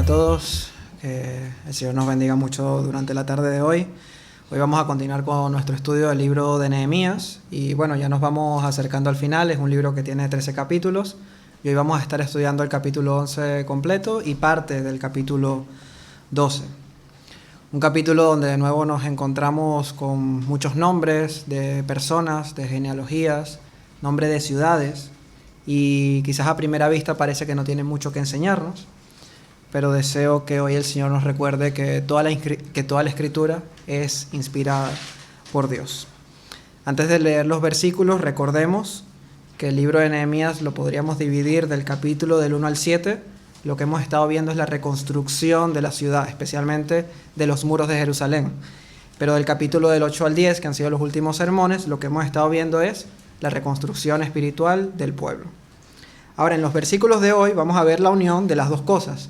a todos, que el Señor nos bendiga mucho durante la tarde de hoy. Hoy vamos a continuar con nuestro estudio del libro de Nehemías y bueno, ya nos vamos acercando al final. Es un libro que tiene 13 capítulos y hoy vamos a estar estudiando el capítulo 11 completo y parte del capítulo 12. Un capítulo donde de nuevo nos encontramos con muchos nombres de personas, de genealogías, nombres de ciudades, y quizás a primera vista parece que no tiene mucho que enseñarnos, pero deseo que hoy el Señor nos recuerde que toda la Escritura es inspirada por Dios. Antes de leer los versículos, recordemos que el libro de Nehemías lo podríamos dividir del capítulo del 1 al 7. Lo que hemos estado viendo es la reconstrucción de la ciudad, especialmente de los muros de Jerusalén. Pero del capítulo del 8 al 10, que han sido los últimos sermones, lo que hemos estado viendo es la reconstrucción espiritual del pueblo. Ahora, en los versículos de hoy vamos a ver la unión de las dos cosas.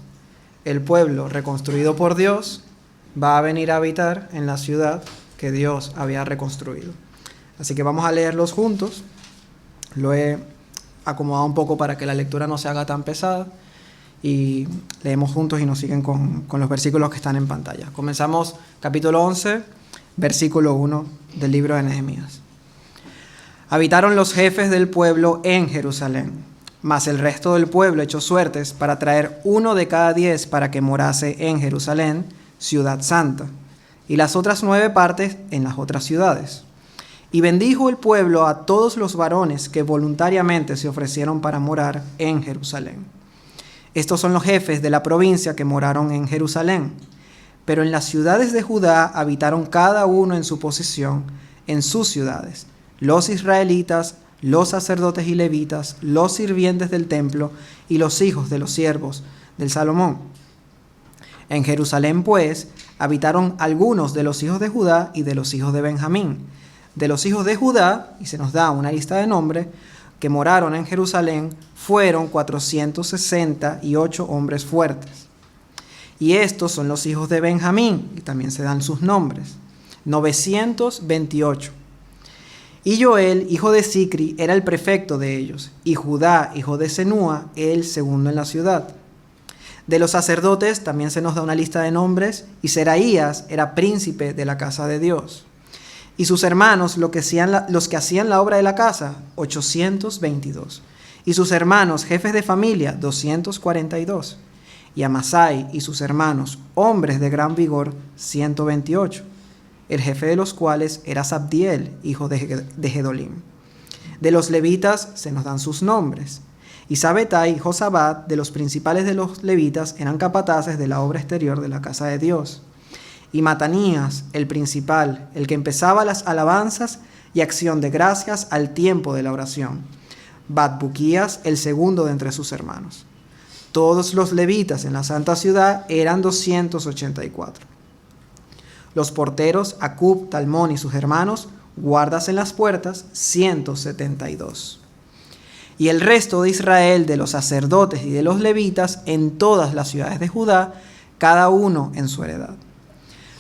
El pueblo reconstruido por Dios va a venir a habitar en la ciudad que Dios había reconstruido. Así que vamos a leerlos juntos. Lo he acomodado un poco para que la lectura no se haga tan pesada. Y leemos juntos y nos siguen con los versículos que están en pantalla. Comenzamos capítulo 11, versículo 1 del libro de Nehemías. Habitaron los jefes del pueblo en Jerusalén, mas el resto del pueblo echó suertes para traer 1 de cada 10 para que morase en Jerusalén, ciudad santa, y las otras 9 partes en las otras ciudades. Y bendijo el pueblo a todos los varones que voluntariamente se ofrecieron para morar en Jerusalén. Estos son los jefes de la provincia que moraron en Jerusalén. Pero en las ciudades de Judá habitaron cada uno en su posesión, en sus ciudades, los israelitas, los sacerdotes y levitas, los sirvientes del templo y los hijos de los siervos del Salomón. En Jerusalén, pues, habitaron algunos de los hijos de Judá y de los hijos de Benjamín. De los hijos de Judá, y se nos da una lista de nombres, que moraron en Jerusalén, fueron 468 hombres fuertes. Y estos son los hijos de Benjamín, y también se dan sus nombres, 928. Y Joel, hijo de Sicri, era el prefecto de ellos, y Judá, hijo de Senúa, el segundo en la ciudad. De los sacerdotes también se nos da una lista de nombres, y Seraías era príncipe de la casa de Dios. Y sus hermanos, los que hacían la obra de la casa, 822. Y sus hermanos, jefes de familia, 242. Y Amasai y sus hermanos, hombres de gran vigor, 128. El jefe de los cuales era Sabdiel, hijo de Gedolim. De los levitas se nos dan sus nombres. Y Sabetai y Josabad, de los principales de los levitas, eran capataces de la obra exterior de la casa de Dios. Y Matanías, el principal, el que empezaba las alabanzas y acción de gracias al tiempo de la oración. Batbuquías, el segundo de entre sus hermanos. Todos los levitas en la santa ciudad eran 284. Los porteros, Acub, Talmón y sus hermanos, guardas en las puertas, 172. Y el resto de Israel, de los sacerdotes y de los levitas, en todas las ciudades de Judá, cada uno en su heredad.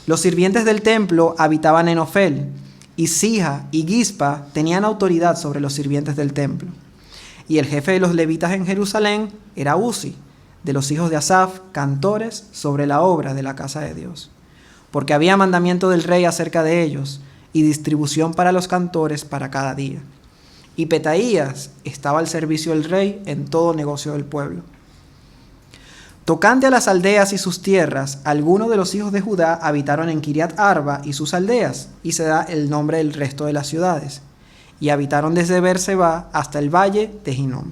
Los sirvientes del templo habitaban en Ofel, y Sija y Gispa tenían autoridad sobre los sirvientes del templo. Y el jefe de los levitas en Jerusalén era Uzi, de los hijos de Asaf, cantores sobre la obra de la casa de Dios. Porque había mandamiento del rey acerca de ellos, y distribución para los cantores para cada día. Y Petaías estaba al servicio del rey en todo negocio del pueblo. Tocante a las aldeas y sus tierras, algunos de los hijos de Judá habitaron en Kiriat Arba y sus aldeas, y se da el nombre del resto de las ciudades. Y habitaron desde Beerseba hasta el valle de Hinnom.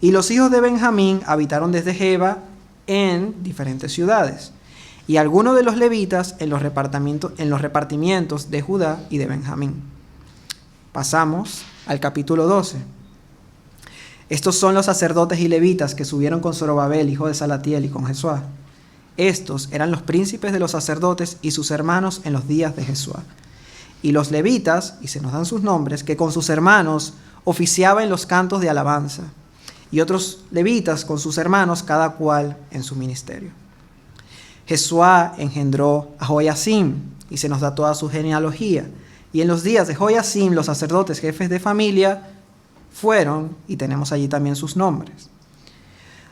Y los hijos de Benjamín habitaron desde Geba en diferentes ciudades. Y algunos de los levitas en los repartimientos de Judá y de Benjamín. Pasamos al capítulo 12. Estos son los sacerdotes y levitas que subieron con Zorobabel, hijo de Salatiel, y con Jesuá. Estos eran los príncipes de los sacerdotes y sus hermanos en los días de Jesuá. Y los levitas, y se nos dan sus nombres, que con sus hermanos oficiaban los cantos de alabanza. Y otros levitas con sus hermanos, cada cual en su ministerio. Jesuá engendró a Joiacim, y se nos da toda su genealogía. Y en los días de Joiacim, los sacerdotes jefes de familia fueron, y tenemos allí también sus nombres.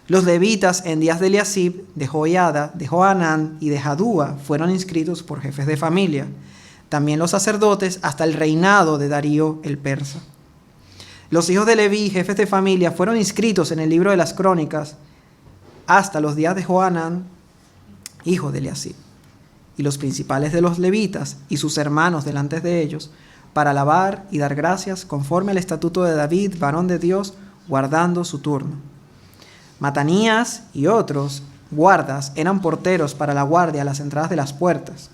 Los levitas en días de Eliasib, de Joiada, de Johanán y de Jadúa fueron inscritos por jefes de familia. También los sacerdotes hasta el reinado de Darío el persa. Los hijos de Leví, jefes de familia, fueron inscritos en el libro de las crónicas hasta los días de Johanán, hijo de Eliasib, y los principales de los levitas y sus hermanos delante de ellos, para alabar y dar gracias conforme al estatuto de David, varón de Dios, guardando su turno. Matanías y otros guardas eran porteros para la guardia a las entradas de las puertas.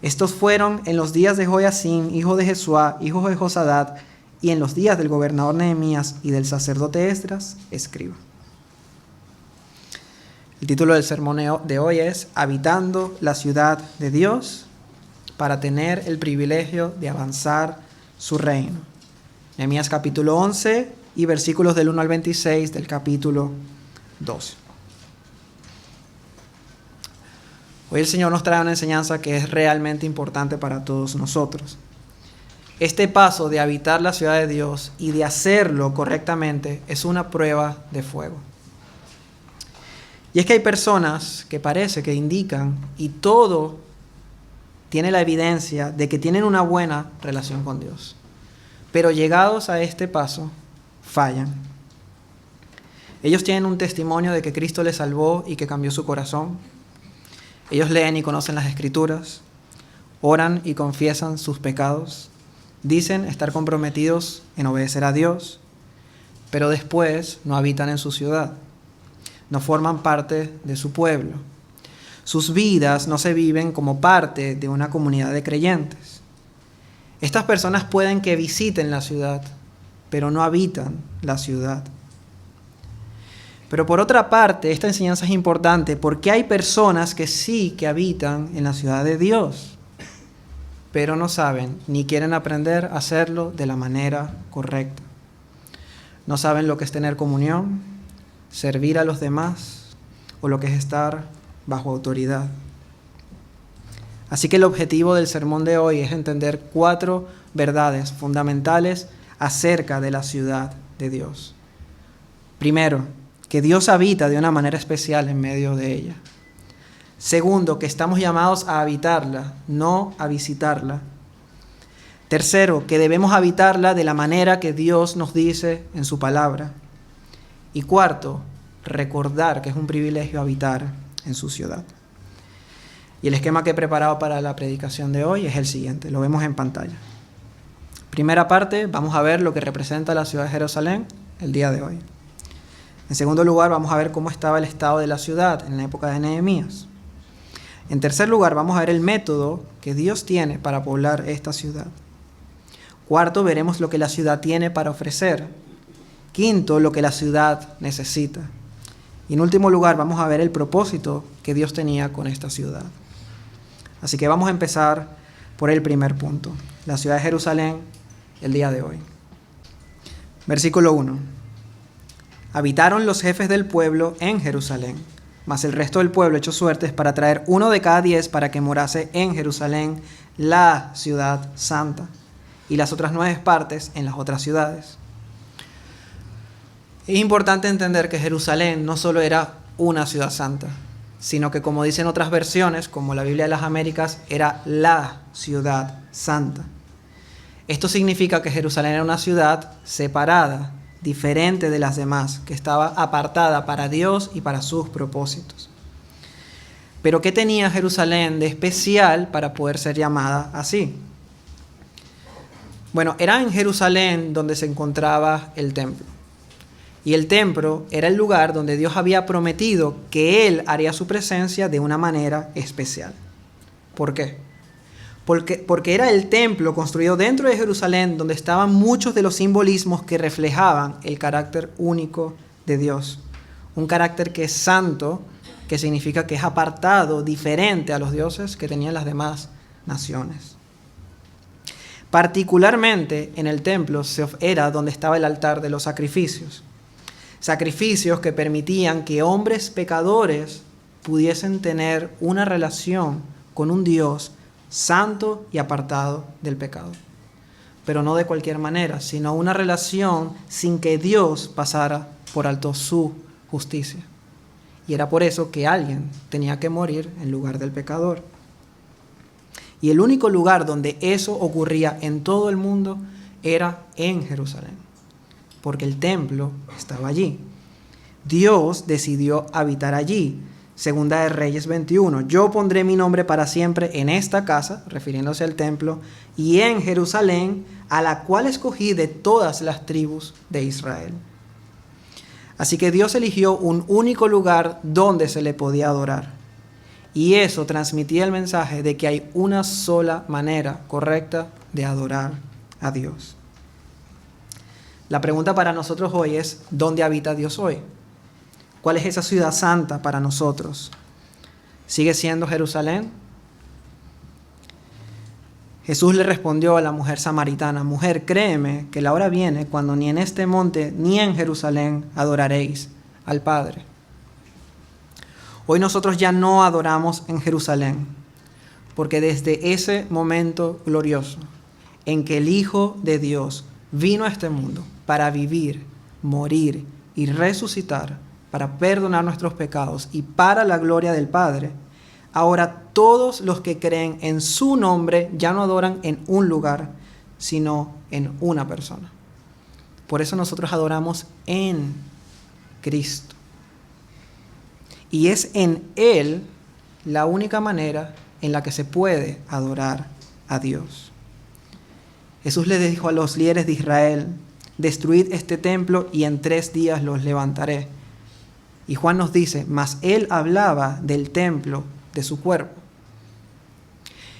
Estos fueron en los días de Joiacim, hijo de Jesuá, hijo de Josadat, y en los días del gobernador Nehemías y del sacerdote Esdras, escriba. El título del sermón de hoy es Habitando la ciudad de Dios para tener el privilegio de avanzar su reino. Nehemías capítulo 11 y versículos del 1 al 26 del capítulo 12. Hoy el Señor nos trae una enseñanza que es realmente importante para todos nosotros. Este paso de habitar la ciudad de Dios y de hacerlo correctamente es una prueba de fuego. Y es que hay personas que parece que indican y todo tiene la evidencia de que tienen una buena relación con Dios. Pero llegados a este paso, fallan. Ellos tienen un testimonio de que Cristo les salvó y que cambió su corazón. Ellos leen y conocen las Escrituras, oran y confiesan sus pecados, dicen estar comprometidos en obedecer a Dios, pero después no habitan en su ciudad, no forman parte de su pueblo. Sus vidas no se viven como parte de una comunidad de creyentes. Estas personas pueden que visiten la ciudad, pero no habitan la ciudad. Pero por otra parte, esta enseñanza es importante porque hay personas que sí que habitan en la ciudad de Dios, pero no saben ni quieren aprender a hacerlo de la manera correcta. No saben lo que es tener comunión, servir a los demás o lo que es estar bajo autoridad. Así que el objetivo del sermón de hoy es entender 4 verdades fundamentales acerca de la ciudad de Dios. Primero, que Dios habita de una manera especial en medio de ella. Segundo, que estamos llamados a habitarla, no a visitarla. Tercero, que debemos habitarla de la manera que Dios nos dice en su palabra. Y cuarto, recordar que es un privilegio habitar en su ciudad. Y el esquema que he preparado para la predicación de hoy es el siguiente, lo vemos en pantalla. Primera parte, vamos a ver lo que representa la ciudad de Jerusalén el día de hoy. En segundo lugar, vamos a ver cómo estaba el estado de la ciudad en la época de Nehemías. En tercer lugar, vamos a ver el método que Dios tiene para poblar esta ciudad. Cuarto, veremos lo que la ciudad tiene para ofrecer. Quinto, lo que la ciudad necesita. Y en último lugar, vamos a ver el propósito que Dios tenía con esta ciudad. Así que vamos a empezar por el primer punto, la ciudad de Jerusalén el día de hoy. Versículo 1. Habitaron los jefes del pueblo en Jerusalén, mas el resto del pueblo echó suertes para traer 1 de cada 10 para que morase en Jerusalén, la ciudad santa, y las otras 9 partes en las otras ciudades. Es importante entender que Jerusalén no solo era una ciudad santa, sino que, como dicen otras versiones, como la Biblia de las Américas, era la ciudad santa. Esto significa que Jerusalén era una ciudad separada, diferente de las demás, que estaba apartada para Dios y para sus propósitos. Pero ¿qué tenía Jerusalén de especial para poder ser llamada así? Bueno, era en Jerusalén donde se encontraba el templo. Y el templo era el lugar donde Dios había prometido que Él haría su presencia de una manera especial. ¿Por qué? Porque era el templo construido dentro de Jerusalén donde estaban muchos de los simbolismos que reflejaban el carácter único de Dios. Un carácter que es santo, que significa que es apartado, diferente a los dioses que tenían las demás naciones. Particularmente en el templo era donde estaba el altar de los sacrificios. Sacrificios que permitían que hombres pecadores pudiesen tener una relación con un Dios santo y apartado del pecado. Pero no de cualquier manera, sino una relación sin que Dios pasara por alto su justicia. Y era por eso que alguien tenía que morir en lugar del pecador. Y el único lugar donde eso ocurría en todo el mundo era en Jerusalén, porque el templo estaba allí. Dios decidió habitar allí. Segunda de Reyes 21. Yo pondré mi nombre para siempre en esta casa, refiriéndose al templo, y en Jerusalén, a la cual escogí de todas las tribus de Israel. Así que Dios eligió un único lugar donde se le podía adorar. Y eso transmitía el mensaje de que hay una sola manera correcta de adorar a Dios. La pregunta para nosotros hoy es, ¿dónde habita Dios hoy? ¿Cuál es esa ciudad santa para nosotros? ¿Sigue siendo Jerusalén? Jesús le respondió a la mujer samaritana: mujer, créeme que la hora viene cuando ni en este monte ni en Jerusalén adoraréis al Padre. Hoy nosotros ya no adoramos en Jerusalén, porque desde ese momento glorioso en que el Hijo de Dios vino a este mundo para vivir, morir y resucitar, para perdonar nuestros pecados y para la gloria del Padre, ahora todos los que creen en su nombre ya no adoran en un lugar, sino en una persona. Por eso nosotros adoramos en Cristo. Y es en Él la única manera en la que se puede adorar a Dios. Jesús le dijo a los líderes de Israel: destruid este templo y en 3 días los levantaré. Y Juan nos dice: mas Él hablaba del templo de su cuerpo.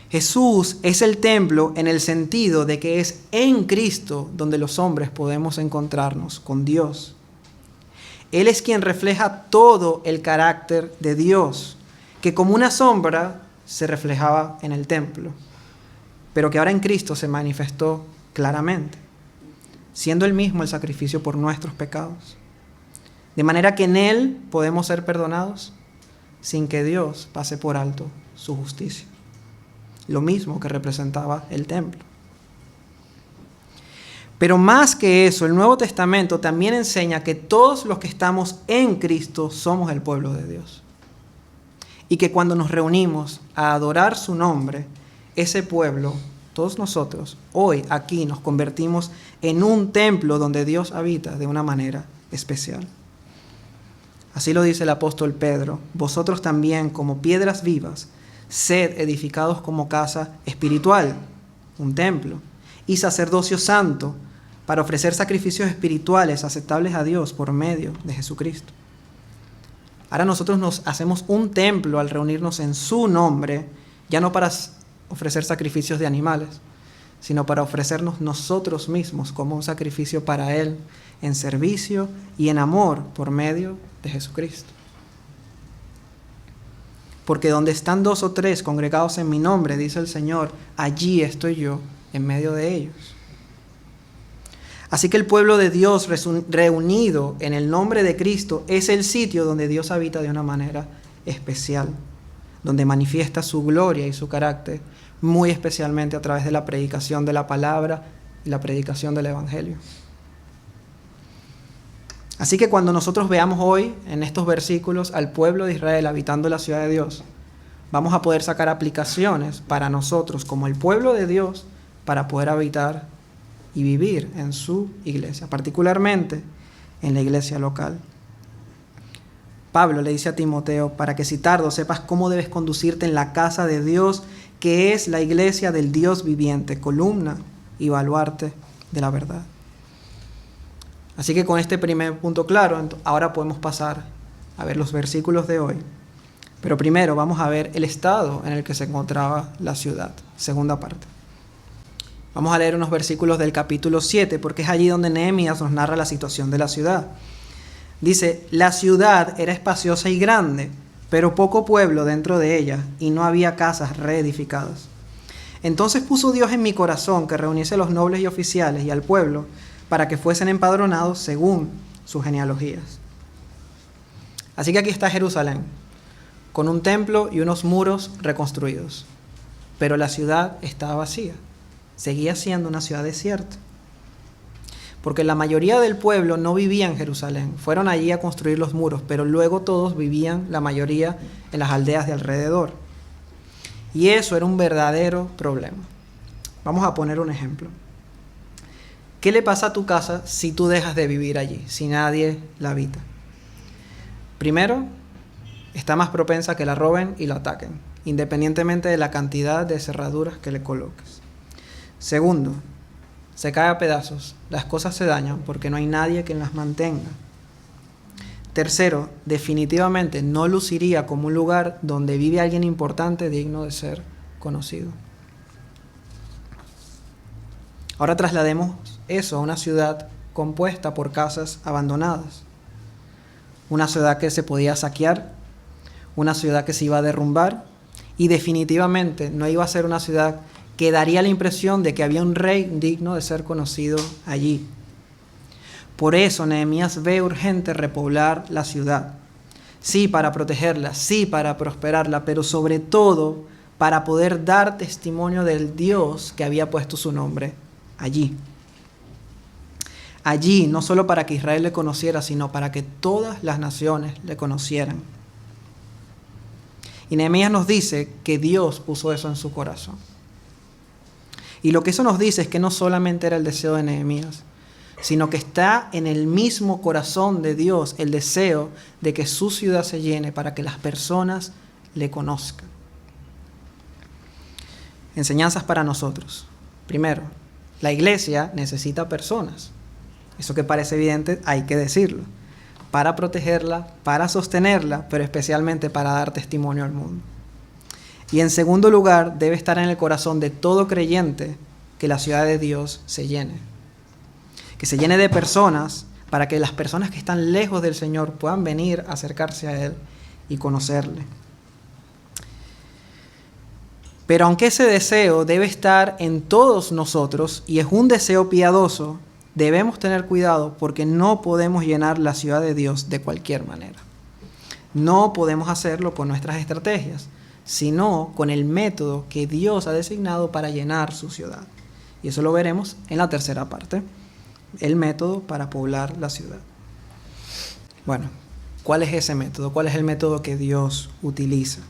Jesús es el templo en el sentido de que es en Cristo donde los hombres podemos encontrarnos con Dios. Él es quien refleja todo el carácter de Dios, que como una sombra se reflejaba en el templo, pero que ahora en Cristo se manifestó claramente, siendo Él mismo el sacrificio por nuestros pecados. De manera que en Él podemos ser perdonados sin que Dios pase por alto su justicia. Lo mismo que representaba el templo. Pero más que eso, el Nuevo Testamento también enseña que todos los que estamos en Cristo somos el pueblo de Dios. Y que cuando nos reunimos a adorar su nombre, ese pueblo, todos nosotros, hoy aquí nos convertimos en un templo donde Dios habita de una manera especial. Así lo dice el apóstol Pedro: vosotros también, como piedras vivas, sed edificados como casa espiritual, un templo, y sacerdocio santo, para ofrecer sacrificios espirituales aceptables a Dios por medio de Jesucristo. Ahora nosotros nos hacemos un templo al reunirnos en su nombre, ya no para ofrecer sacrificios de animales, sino para ofrecernos nosotros mismos como un sacrificio para Él, en servicio y en amor por medio de Jesucristo. Porque donde están 2 o 3 congregados en mi nombre, dice el Señor, allí estoy yo en medio de ellos. Así que el pueblo de Dios reunido en el nombre de Cristo es el sitio donde Dios habita de una manera especial, donde manifiesta su gloria y su carácter, muy especialmente a través de la predicación de la palabra y la predicación del Evangelio. Así que cuando nosotros veamos hoy en estos versículos al pueblo de Israel habitando la ciudad de Dios, vamos a poder sacar aplicaciones para nosotros como el pueblo de Dios para poder habitar y vivir en su iglesia, particularmente en la iglesia local. Pablo le dice a Timoteo: para que si tardo sepas cómo debes conducirte en la casa de Dios, que es la iglesia del Dios viviente, columna y baluarte de la verdad. Así que con este primer punto claro, ahora podemos pasar a ver los versículos de hoy. Pero primero vamos a ver el estado en el que se encontraba la ciudad, segunda parte. Vamos a leer unos versículos del capítulo 7, porque es allí donde Nehemías nos narra la situación de la ciudad. Dice: la ciudad era espaciosa y grande, pero poco pueblo dentro de ella, y no había casas reedificadas. Entonces puso Dios en mi corazón que reuniese a los nobles y oficiales y al pueblo, para que fuesen empadronados según sus genealogías. Así que aquí está Jerusalén, con un templo y unos muros reconstruidos. Pero la ciudad estaba vacía. Seguía siendo una ciudad desierta. porque la mayoría del pueblo no vivía en Jerusalén. Fueron allí a construir los muros, pero luego todos vivían, la mayoría, en las aldeas de alrededor. Y eso era un verdadero problema. Vamos a poner un ejemplo. ¿Qué le pasa a tu casa si tú dejas de vivir allí, si nadie la habita? Primero, está más propensa a que la roben y la ataquen, independientemente de la cantidad de cerraduras que le coloques. Segundo, se cae a pedazos, las cosas se dañan porque no hay nadie que las mantenga. Tercero, definitivamente no luciría como un lugar donde vive alguien importante digno de ser conocido. Ahora traslademos eso a una ciudad compuesta por casas abandonadas. Una ciudad que se podía saquear, una ciudad que se iba a derrumbar y definitivamente no iba a ser una ciudad que daría la impresión de que había un rey digno de ser conocido allí. Por eso Nehemías ve urgente repoblar la ciudad. Sí, para protegerla, sí, para prosperarla, pero sobre todo para poder dar testimonio del Dios que había puesto su nombre allí. Allí, no solo para que Israel le conociera, sino para que todas las naciones le conocieran. Y Nehemías nos dice que Dios puso eso en su corazón. Y lo que eso nos dice es que no solamente era el deseo de Nehemías, sino que está en el mismo corazón de Dios el deseo de que su ciudad se llene para que las personas le conozcan. Enseñanzas para nosotros. Primero, la iglesia necesita personas. Eso que parece evidente, hay que decirlo. Para protegerla, para sostenerla, pero especialmente para dar testimonio al mundo. Y en segundo lugar, debe estar en el corazón de todo creyente que la ciudad de Dios se llene. Que se llene de personas para que las personas que están lejos del Señor puedan venir a acercarse a Él y conocerle. Pero aunque ese deseo debe estar en todos nosotros y es un deseo piadoso, debemos tener cuidado porque no podemos llenar la ciudad de Dios de cualquier manera. No podemos hacerlo con nuestras estrategias, sino con el método que Dios ha designado para llenar su ciudad. Y eso lo veremos en la tercera parte, el método para poblar la ciudad. Bueno, ¿cuál es ese método? ¿Cuál es el método que Dios utiliza?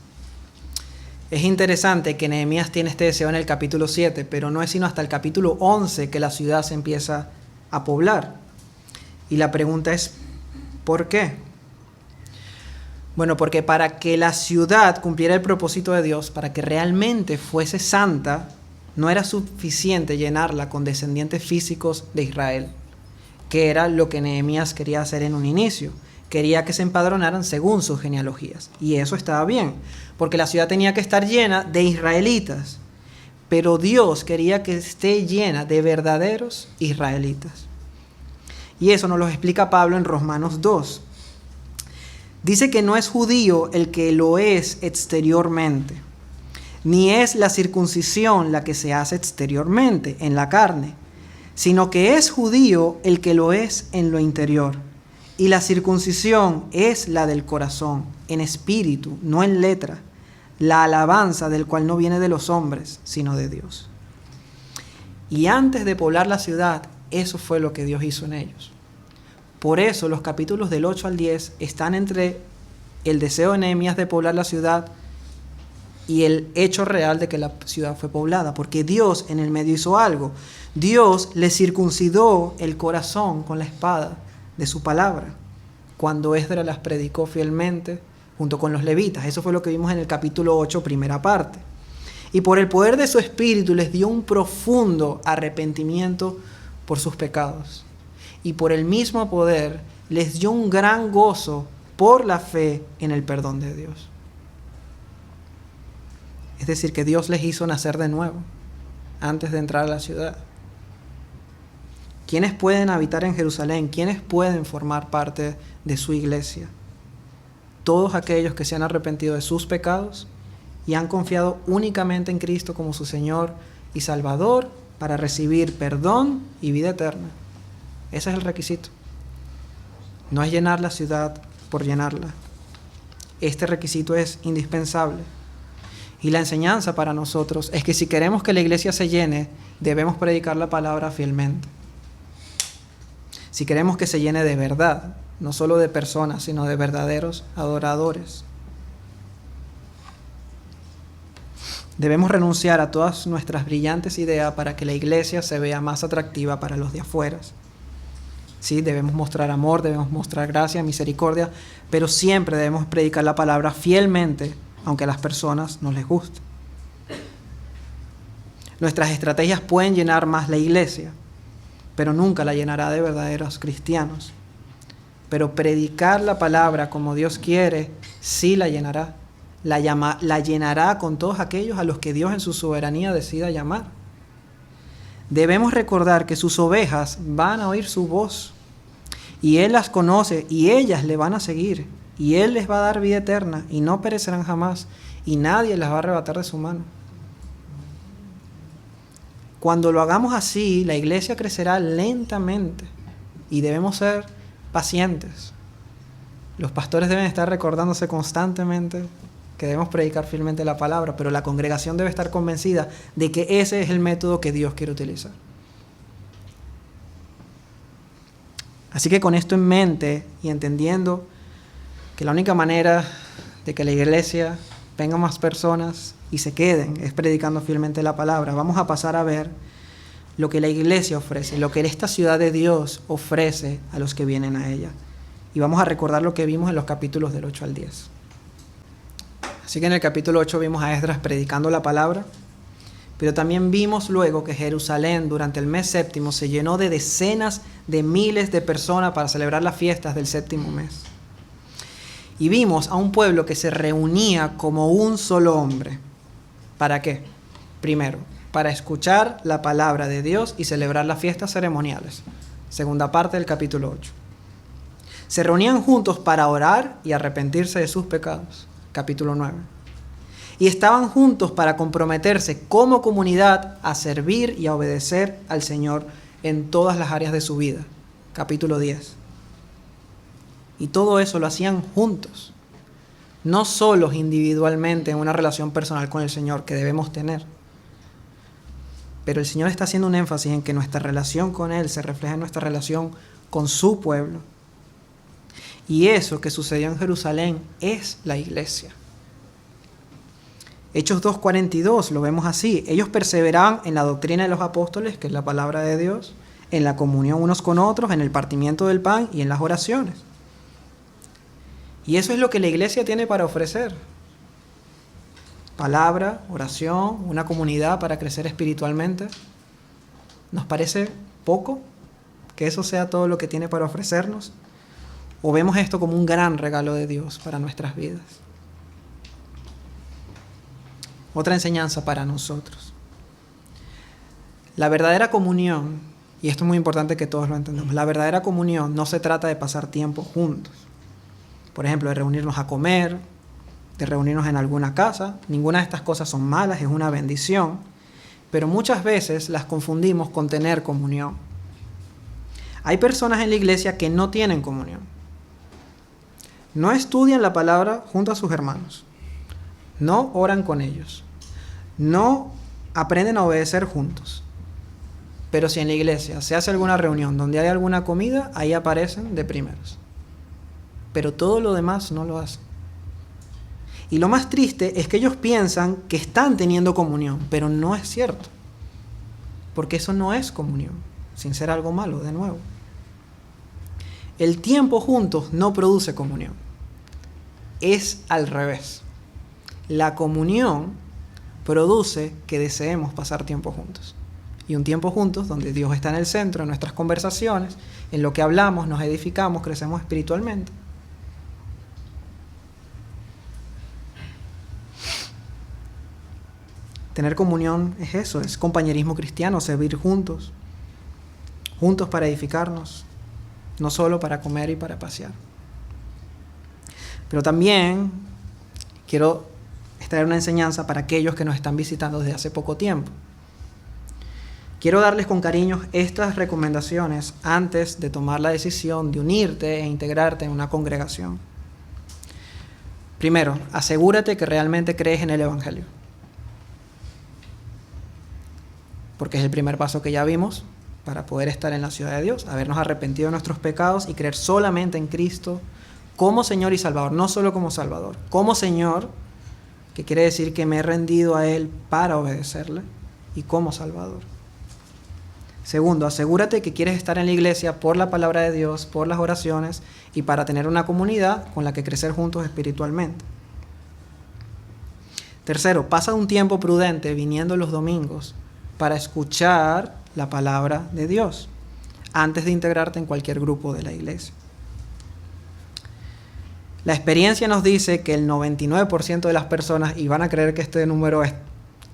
Es interesante que Nehemías tiene este deseo en el capítulo 7, pero no es sino hasta el capítulo 11 que la ciudad se empieza a poblar. Y la pregunta es, ¿por qué? Bueno, porque para que la ciudad cumpliera el propósito de Dios, para que realmente fuese santa, no era suficiente llenarla con descendientes físicos de Israel, que era lo que Nehemías quería hacer en un inicio. Quería que se empadronaran según sus genealogías. Y eso estaba bien, porque la ciudad tenía que estar llena de israelitas. Pero Dios quería que esté llena de verdaderos israelitas. Y eso nos lo explica Pablo en Romanos 2. Dice que no es judío el que lo es exteriormente, ni es la circuncisión la que se hace exteriormente, en la carne, sino que es judío el que lo es en lo interior. Y la circuncisión es la del corazón, en espíritu, no en letra, la alabanza del cual no viene de los hombres, sino de Dios. Y antes de poblar la ciudad, eso fue lo que Dios hizo en ellos. Por eso los capítulos del 8 al 10 están entre el deseo de Nehemías de poblar la ciudad y el hecho real de que la ciudad fue poblada, porque Dios en el medio hizo algo. Dios le circuncidó el corazón con la espada de su palabra, cuando Esdras las predicó fielmente junto con los levitas. Eso fue lo que vimos en el capítulo 8, primera parte. Y por el poder de su espíritu les dio un profundo arrepentimiento por sus pecados. Y por el mismo poder les dio un gran gozo por la fe en el perdón de Dios. Es decir, que Dios les hizo nacer de nuevo antes de entrar a la ciudad. ¿Quiénes pueden habitar en Jerusalén? ¿Quiénes pueden formar parte de su iglesia? Todos aquellos que se han arrepentido de sus pecados y han confiado únicamente en Cristo como su Señor y Salvador para recibir perdón y vida eterna. Ese es el requisito. No es llenar la ciudad por llenarla. Este requisito es indispensable. Y la enseñanza para nosotros es que si queremos que la iglesia se llene, debemos predicar la palabra fielmente. si queremos que se llene de verdad, no solo de personas, sino de verdaderos adoradores. Debemos renunciar a todas nuestras brillantes ideas para que la iglesia se vea más atractiva para los de afuera. Sí, debemos mostrar amor, debemos mostrar gracia, misericordia, pero siempre debemos predicar la palabra fielmente, aunque a las personas no les guste. Nuestras estrategias pueden llenar más la iglesia, pero nunca la llenará de verdaderos cristianos. Pero predicar la palabra como Dios quiere, sí la llenará. La llenará con todos aquellos a los que Dios en su soberanía decida llamar. Debemos recordar que sus ovejas van a oír su voz, y Él las conoce, y ellas le van a seguir, y Él les va a dar vida eterna, y no perecerán jamás, y nadie las va a arrebatar de su mano. Cuando lo hagamos así, la iglesia crecerá lentamente, y debemos ser pacientes. Los pastores deben estar recordándose constantemente que debemos predicar fielmente la palabra, pero la congregación debe estar convencida de que ese es el método que Dios quiere utilizar. Así que con esto en mente y entendiendo que la única manera de que la iglesia venga más personas y se queden es predicando fielmente la palabra, vamos a pasar a ver lo que la iglesia ofrece, lo que esta ciudad de Dios ofrece a los que vienen a ella. Y vamos a recordar lo que vimos en los capítulos del 8 al 10. Así que en el capítulo 8 vimos a Esdras predicando la palabra, pero también vimos luego que Jerusalén durante el mes séptimo se llenó de decenas de miles de personas para celebrar las fiestas del séptimo mes. Y vimos a un pueblo que se reunía como un solo hombre. ¿Para qué? Primero, para escuchar la palabra de Dios y celebrar las fiestas ceremoniales. Segunda parte del capítulo 8. Se reunían juntos para orar y arrepentirse de sus pecados. Capítulo 9. Y estaban juntos para comprometerse como comunidad a servir y a obedecer al Señor en todas las áreas de su vida. Capítulo 10. Y todo eso lo hacían juntos, no solos individualmente en una relación personal con el Señor que debemos tener. Pero el Señor está haciendo un énfasis en que nuestra relación con Él se refleja en nuestra relación con su pueblo. Y eso que sucedió en Jerusalén es la iglesia. Hechos 2:42 lo vemos así. Ellos perseveraban en la doctrina de los apóstoles, que es la palabra de Dios, en la comunión unos con otros, en el partimiento del pan y en las oraciones. Y eso es lo que la iglesia tiene para ofrecer. Palabra, oración, una comunidad para crecer espiritualmente. ¿Nos parece poco que eso sea todo lo que tiene para ofrecernos? ¿O vemos esto como un gran regalo de Dios para nuestras vidas? Otra enseñanza para nosotros. La verdadera comunión, y esto es muy importante que todos lo entendamos, la verdadera comunión no se trata de pasar tiempo juntos. Por ejemplo, de reunirnos a comer, de reunirnos en alguna casa. Ninguna de estas cosas son malas, es una bendición. Pero muchas veces las confundimos con tener comunión. Hay personas en la iglesia que no tienen comunión. No estudian la palabra junto a sus hermanos. No oran con ellos. No aprenden a obedecer juntos. Pero si en la iglesia se hace alguna reunión donde hay alguna comida, ahí aparecen de primeros. Pero todo lo demás no lo hacen. Y lo más triste es que ellos piensan que están teniendo comunión, pero no es cierto. Porque eso no es comunión, sin ser algo malo, de nuevo. El tiempo juntos no produce comunión. Es al revés. La comunión produce que deseemos pasar tiempo juntos. Y un tiempo juntos donde Dios está en el centro, en nuestras conversaciones, en lo que hablamos, nos edificamos, crecemos espiritualmente. Tener comunión es eso, es compañerismo cristiano, servir juntos, juntos para edificarnos, no solo para comer y para pasear. Pero también quiero extraer una enseñanza para aquellos que nos están visitando desde hace poco tiempo. Quiero darles con cariño estas recomendaciones antes de tomar la decisión de unirte e integrarte en una congregación. Primero, asegúrate que realmente crees en el Evangelio. Porque es el primer paso que ya vimos. para poder estar en la ciudad de Dios, habernos arrepentido de nuestros pecados y creer solamente en Cristo como Señor y Salvador, no solo como Salvador, como Señor, que quiere decir que me he rendido a Él para obedecerle, y como Salvador. Segundo, asegúrate que quieres estar en la iglesia por la palabra de Dios, por las oraciones y para tener una comunidad con la que crecer juntos espiritualmente. Tercero, pasa un tiempo prudente viniendo los domingos para escuchar la palabra de Dios antes de integrarte en cualquier grupo de la iglesia. La experiencia nos dice que el 99% de las personas, y van a creer que este número es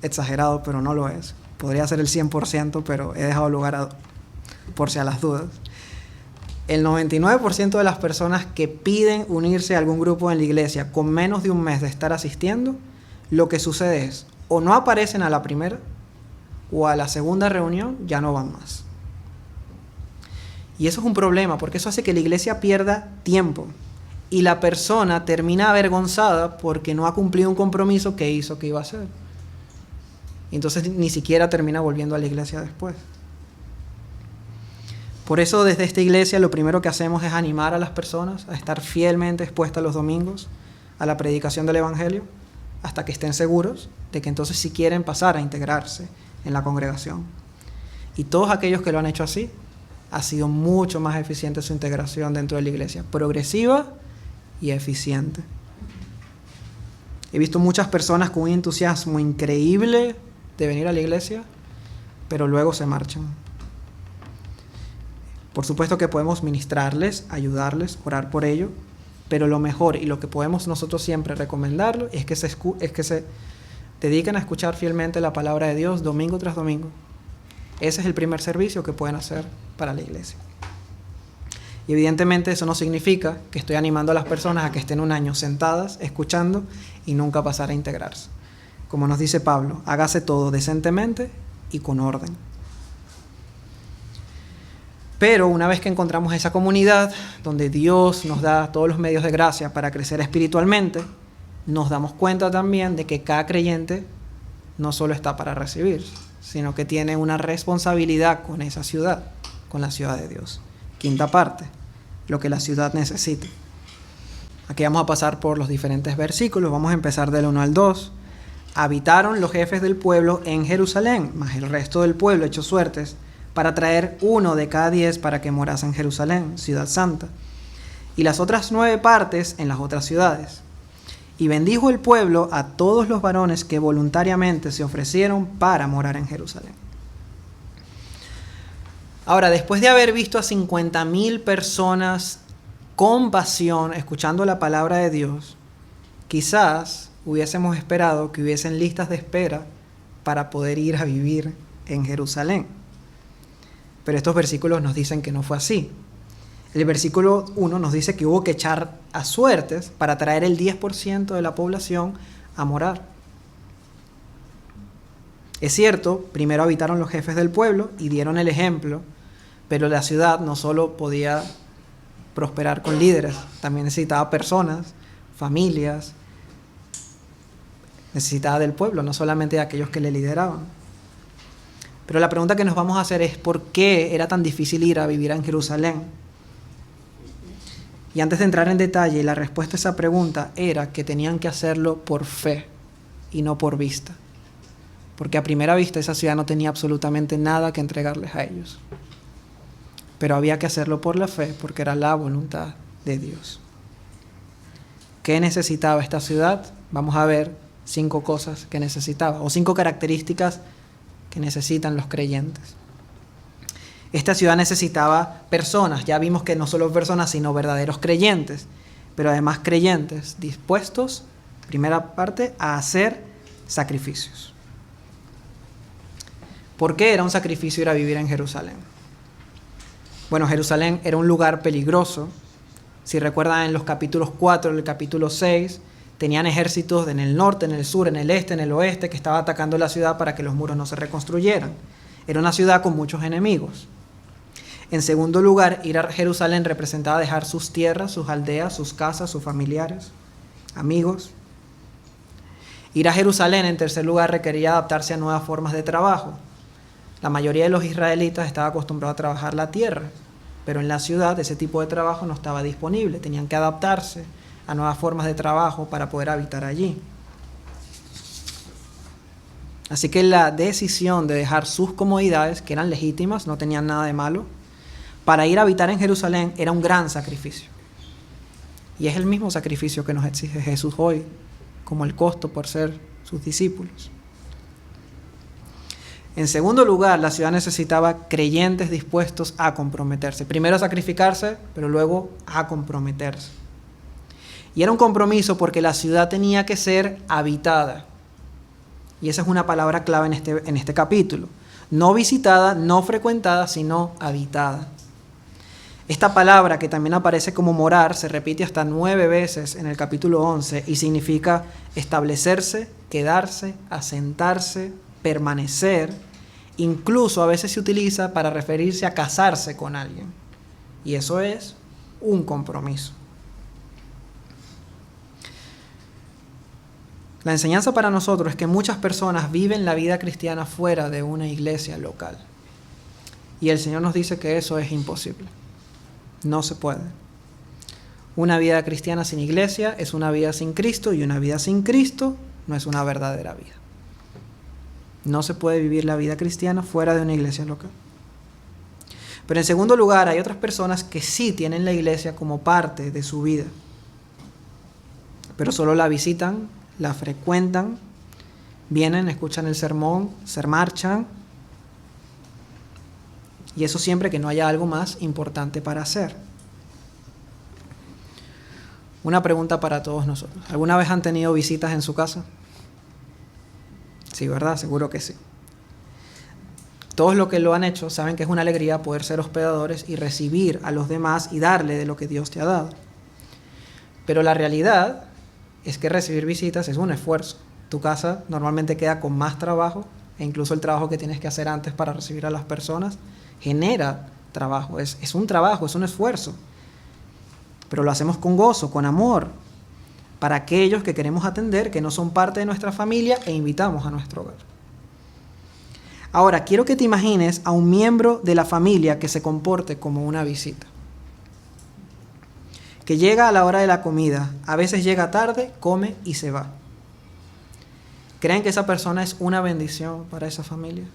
exagerado, pero no lo es. Podría ser el 100%, pero he dejado lugar por si a las dudas. El 99% de las personas que piden unirse a algún grupo en la iglesia con menos de un mes de estar asistiendo, lo que sucede es, o no aparecen a la primera, o a la segunda reunión ya no van más. Y eso es un problema, porque eso hace que la iglesia pierda tiempo. Y la persona termina avergonzada porque no ha cumplido un compromiso que hizo que iba a hacer. Entonces ni siquiera termina volviendo a la iglesia después. Por eso desde esta iglesia lo primero que hacemos es animar a las personas a estar fielmente expuestas los domingos a la predicación del Evangelio, hasta que estén seguros de que entonces sí quieren pasar a integrarse en la congregación. Y todos aquellos que lo han hecho así, ha sido mucho más eficiente su integración dentro de la iglesia, progresiva y eficiente. He visto muchas personas con un entusiasmo increíble de venir a la iglesia, pero luego se marchan. Por supuesto que podemos ministrarles, ayudarles, orar por ello, pero lo mejor y lo que podemos nosotros siempre recomendarlo es que se dediquen a escuchar fielmente la palabra de Dios domingo tras domingo. Ese es el primer servicio que pueden hacer para la iglesia. Y evidentemente eso no significa que estoy animando a las personas a que estén un año sentadas, escuchando y nunca pasar a integrarse. Como nos dice Pablo, hágase todo decentemente y con orden. Pero una vez que encontramos esa comunidad donde Dios nos da todos los medios de gracia para crecer espiritualmente, nos damos cuenta también de que cada creyente no solo está para recibir, sino que tiene una responsabilidad con esa ciudad, con la ciudad de Dios. Quinta parte, lo que la ciudad necesita. Aquí vamos a pasar por los diferentes versículos, vamos a empezar del 1 al 2. Habitaron los jefes del pueblo en Jerusalén, mas el resto del pueblo echó suertes para traer 1 de cada 10 para que morase en Jerusalén, ciudad santa, y las otras 9 partes en las otras ciudades. Y bendijo el pueblo a todos los varones que voluntariamente se ofrecieron para morar en Jerusalén. Ahora, después de haber visto a 50,000 personas con pasión escuchando la palabra de Dios, quizás hubiésemos esperado que hubiesen listas de espera para poder ir a vivir en Jerusalén. Pero estos versículos nos dicen que no fue así. El versículo 1 nos dice que hubo que echar a suertes para traer el 10% de la población a morar. Es cierto, primero habitaron los jefes del pueblo y dieron el ejemplo, pero la ciudad no solo podía prosperar con líderes, también necesitaba personas, familias, necesitaba del pueblo, no solamente de aquellos que le lideraban. Pero la pregunta que nos vamos a hacer es ¿por qué era tan difícil ir a vivir en Jerusalén? Y antes de entrar en detalle, la respuesta a esa pregunta era que tenían que hacerlo por fe y no por vista. Porque a primera vista esa ciudad no tenía absolutamente nada que entregarles a ellos. Pero había que hacerlo por la fe porque era la voluntad de Dios. ¿Qué necesitaba esta ciudad? Vamos a ver 5 cosas que necesitaba, o 5 características que necesitan los creyentes. Esta ciudad necesitaba personas, ya vimos que no solo personas, sino verdaderos creyentes, pero además creyentes dispuestos, primera parte, a hacer sacrificios. ¿Por qué era un sacrificio ir a vivir en Jerusalén? Bueno, Jerusalén era un lugar peligroso. Si recuerdan en los capítulos 4 y el capítulo 6, tenían ejércitos en el norte, en el sur, en el este, en el oeste, que estaban atacando la ciudad para que los muros no se reconstruyeran. Era una ciudad con muchos enemigos. En segundo lugar, ir a Jerusalén representaba dejar sus tierras, sus aldeas, sus casas, sus familiares, amigos. Ir a Jerusalén, en tercer lugar, requería adaptarse a nuevas formas de trabajo. La mayoría de los israelitas estaba acostumbrado a trabajar la tierra, pero en la ciudad ese tipo de trabajo no estaba disponible. Tenían que adaptarse a nuevas formas de trabajo para poder habitar allí. Así que la decisión de dejar sus comodidades, que eran legítimas, no tenían nada de malo, para ir a habitar en Jerusalén era un gran sacrificio. Y es el mismo sacrificio que nos exige Jesús hoy, como el costo por ser sus discípulos. En segundo lugar, la ciudad necesitaba creyentes dispuestos a comprometerse. Primero a sacrificarse, pero luego a comprometerse. Y era un compromiso porque la ciudad tenía que ser habitada. Y esa es una palabra clave en este capítulo. No visitada, no frecuentada, sino habitada. Esta palabra, que también aparece como morar, se repite hasta 9 veces en el capítulo 11 y significa establecerse, quedarse, asentarse, permanecer. Incluso a veces se utiliza para referirse a casarse con alguien. Y eso es un compromiso. La enseñanza para nosotros es que muchas personas viven la vida cristiana fuera de una iglesia local. Y el Señor nos dice que eso es imposible. No se puede. Una vida cristiana sin iglesia es una vida sin Cristo, y una vida sin Cristo no es una verdadera vida. No se puede vivir la vida cristiana fuera de una iglesia local. Pero en segundo lugar, hay otras personas que sí tienen la iglesia como parte de su vida, pero solo la visitan, la frecuentan, vienen, escuchan el sermón, se marchan, y eso siempre que no haya algo más importante para hacer. Una pregunta para todos nosotros. ¿Alguna vez han tenido visitas en su casa? Sí, ¿verdad? Seguro que sí. Todos los que lo han hecho saben que es una alegría poder ser hospedadores y recibir a los demás y darle de lo que Dios te ha dado. Pero la realidad es que recibir visitas es un esfuerzo. Tu casa normalmente queda con más trabajo, e incluso el trabajo que tienes que hacer antes para recibir a las personas genera trabajo. Es un trabajo, es un esfuerzo. Pero lo hacemos con gozo, con amor, para aquellos que queremos atender, que no son parte de nuestra familia, e invitamos a nuestro hogar. Ahora, quiero que te imagines a un miembro de la familia que se comporte como una visita. Que llega a la hora de la comida, a veces llega tarde, come y se va. ¿Creen que esa persona es una bendición para esa familia?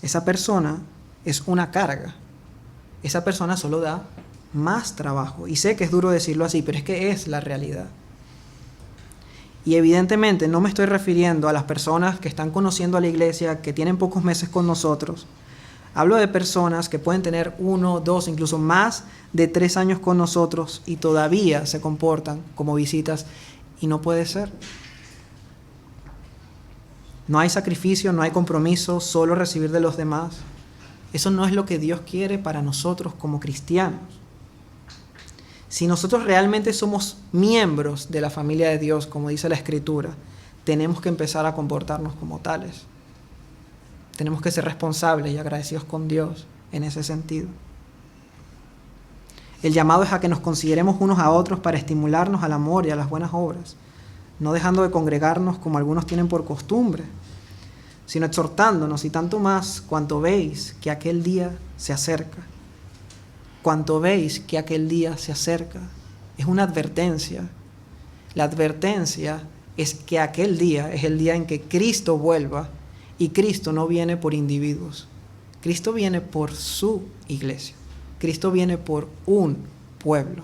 Esa persona es una carga. Esa persona solo da más trabajo. Y sé que es duro decirlo así, pero es que es la realidad. Y evidentemente no me estoy refiriendo a las personas que están conociendo a la iglesia, que tienen pocos meses con nosotros. Hablo de personas que pueden tener 1, 2, incluso más de 3 años con nosotros y todavía se comportan como visitas, y no puede ser. No hay sacrificio, no hay compromiso, solo recibir de los demás. Eso no es lo que Dios quiere para nosotros como cristianos. Si nosotros realmente somos miembros de la familia de Dios, como dice la Escritura, tenemos que empezar a comportarnos como tales. Tenemos que ser responsables y agradecidos con Dios en ese sentido. El llamado es a que nos consideremos unos a otros para estimularnos al amor y a las buenas obras, no dejando de congregarnos como algunos tienen por costumbre, sino exhortándonos, y tanto más cuanto veis que aquel día se acerca. Cuanto veis que aquel día se acerca. Es una advertencia. La advertencia es que aquel día es el día en que Cristo vuelva, y Cristo no viene por individuos. Cristo viene por su iglesia. Cristo viene por un pueblo.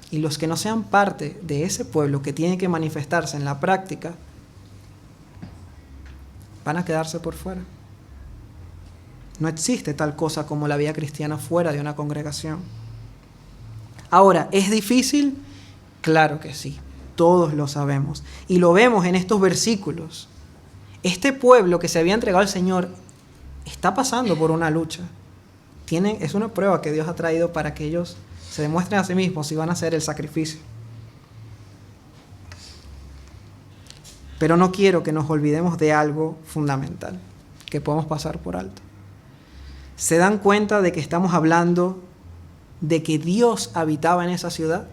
Y los que no sean parte de ese pueblo, que tiene que manifestarse en la práctica, van a quedarse por fuera. No existe tal cosa como la vida cristiana fuera de una congregación. Ahora, ¿es difícil? Claro que sí, todos lo sabemos. Y lo vemos en estos versículos. Este pueblo que se había entregado al Señor está pasando por una lucha. Es una prueba que Dios ha traído para que ellos se demuestren a sí mismos si van a hacer el sacrificio. Pero no quiero que nos olvidemos de algo fundamental que podemos pasar por alto. ¿Se dan cuenta de que estamos hablando de que Dios habitaba en esa ciudad?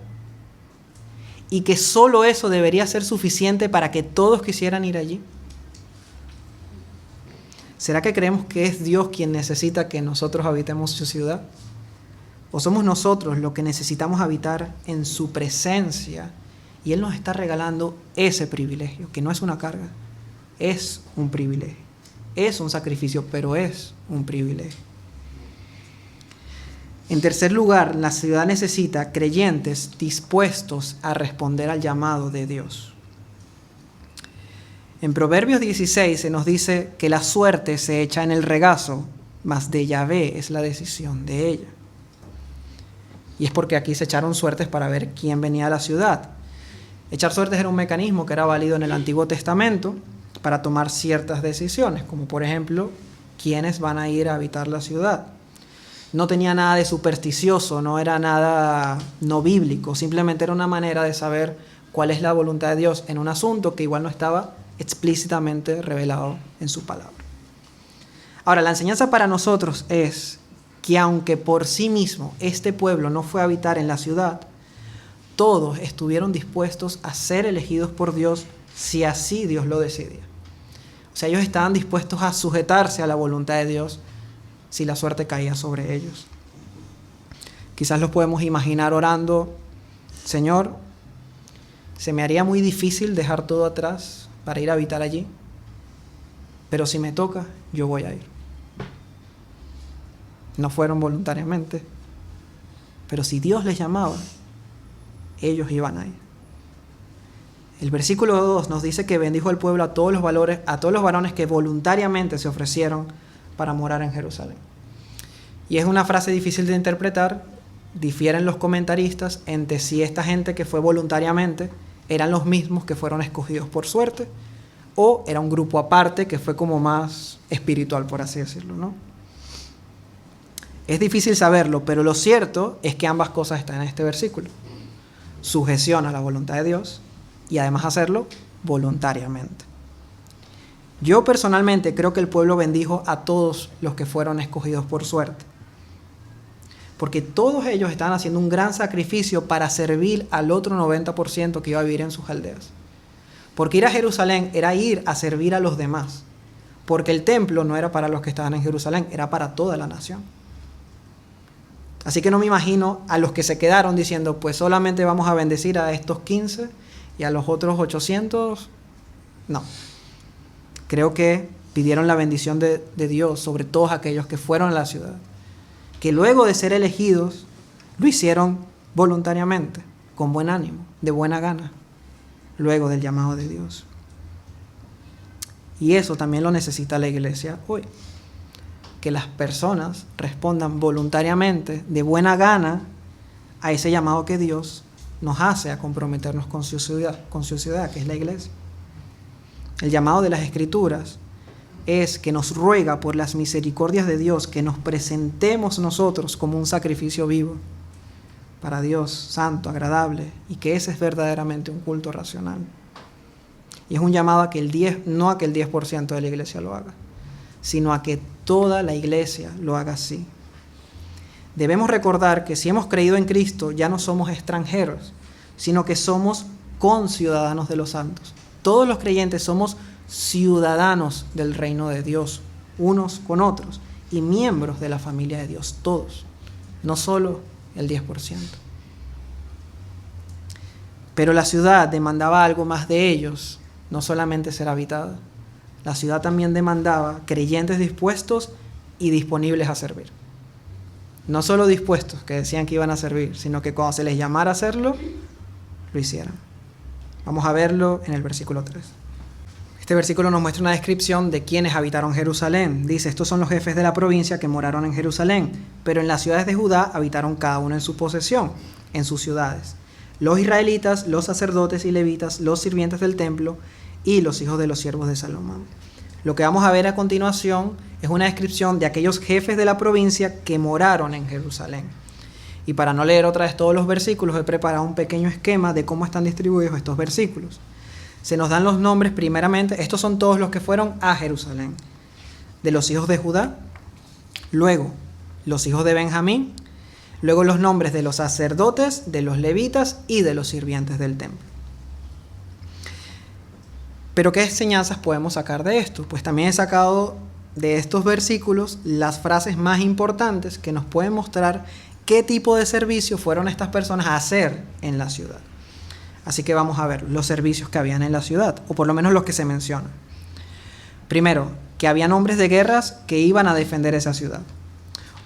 Y que solo eso debería ser suficiente para que todos quisieran ir allí. ¿Será que creemos que es Dios quien necesita que nosotros habitemos su ciudad? ¿O somos nosotros los que necesitamos habitar en su presencia? Y Él nos está regalando ese privilegio, que no es una carga, es un privilegio. Es un sacrificio, pero es un privilegio. En tercer lugar, la ciudad necesita creyentes dispuestos a responder al llamado de Dios. En Proverbios 16 se nos dice que la suerte se echa en el regazo, mas de Yahvé es la decisión de ella. Y es porque aquí se echaron suertes para ver quién venía a la ciudad. Echar suertes era un mecanismo que era válido en el Antiguo Testamento para tomar ciertas decisiones, como por ejemplo, quiénes van a ir a habitar la ciudad. No tenía nada de supersticioso, no era nada no bíblico, simplemente era una manera de saber cuál es la voluntad de Dios en un asunto que igual no estaba explícitamente revelado en su palabra. Ahora, la enseñanza para nosotros es que aunque por sí mismo este pueblo no fue a habitar en la ciudad, todos estuvieron dispuestos a ser elegidos por Dios si así Dios lo decidía. O sea, ellos estaban dispuestos a sujetarse a la voluntad de Dios si la suerte caía sobre ellos. Quizás los podemos imaginar orando: Señor, se me haría muy difícil dejar todo atrás para ir a habitar allí, pero si me toca, yo voy a ir. No fueron voluntariamente, pero si Dios les llamaba, ellos iban a ir. El versículo 2 nos dice que bendijo el pueblo a todos los varones que voluntariamente se ofrecieron para morar en Jerusalén. Y es una frase difícil de interpretar. Difieren los comentaristas entre si esta gente que fue voluntariamente eran los mismos que fueron escogidos por suerte, o era un grupo aparte que fue como más espiritual, por así decirlo, ¿no? Es difícil saberlo, pero lo cierto es que ambas cosas están en este versículo. Sujeción a la voluntad de Dios y además hacerlo voluntariamente. Yo personalmente creo que el pueblo bendijo a todos los que fueron escogidos por suerte, porque todos ellos estaban haciendo un gran sacrificio para servir al otro 90% que iba a vivir en sus aldeas. Porque ir a Jerusalén era ir a servir a los demás, porque el templo no era para los que estaban en Jerusalén, era para toda la nación. Así que no me imagino a los que se quedaron diciendo, pues solamente vamos a bendecir a estos 15 y a los otros 800. No. Creo que pidieron la bendición de Dios sobre todos aquellos que fueron a la ciudad, que luego de ser elegidos lo hicieron voluntariamente, con buen ánimo, de buena gana, luego del llamado de Dios. Y eso también lo necesita la iglesia hoy, que las personas respondan voluntariamente, de buena gana, a ese llamado que Dios nos hace a comprometernos con su ciudad, que es la iglesia. El llamado de las Escrituras es que nos ruega por las misericordias de Dios que nos presentemos nosotros como un sacrificio vivo para Dios, santo, agradable, y que ese es verdaderamente un culto racional. Y es un llamado a que no a que el 10% de la iglesia lo haga, sino a que toda la iglesia lo haga así. Debemos recordar que si hemos creído en Cristo, ya no somos extranjeros, sino que somos conciudadanos de los santos. Todos los creyentes somos ciudadanos del reino de Dios, unos con otros, y miembros de la familia de Dios, todos, no solo el 10%. Pero la ciudad demandaba algo más de ellos, no solamente ser habitada. La ciudad también demandaba creyentes dispuestos y disponibles a servir. No solo dispuestos, que decían que iban a servir, sino que cuando se les llamara a hacerlo, lo hicieran. Vamos a verlo en el versículo 3. Este versículo nos muestra una descripción de quienes habitaron Jerusalén. Dice, estos son los jefes de la provincia que moraron en Jerusalén, pero en las ciudades de Judá habitaron cada uno en su posesión, en sus ciudades. Los israelitas, los sacerdotes y levitas, los sirvientes del templo y los hijos de los siervos de Salomón. Lo que vamos a ver a continuación es una descripción de aquellos jefes de la provincia que moraron en Jerusalén. Y para no leer otra vez todos los versículos, he preparado un pequeño esquema de cómo están distribuidos estos versículos. Se nos dan los nombres primeramente, estos son todos los que fueron a Jerusalén, de los hijos de Judá, luego los hijos de Benjamín, luego los nombres de los sacerdotes, de los levitas y de los sirvientes del templo. Pero ¿qué enseñanzas podemos sacar de esto? Pues también he sacado de estos versículos las frases más importantes que nos pueden mostrar qué tipo de servicio fueron estas personas a hacer en la ciudad. Así que vamos a ver los servicios que habían en la ciudad, o por lo menos los que se mencionan. Primero, que habían hombres de guerras que iban a defender esa ciudad.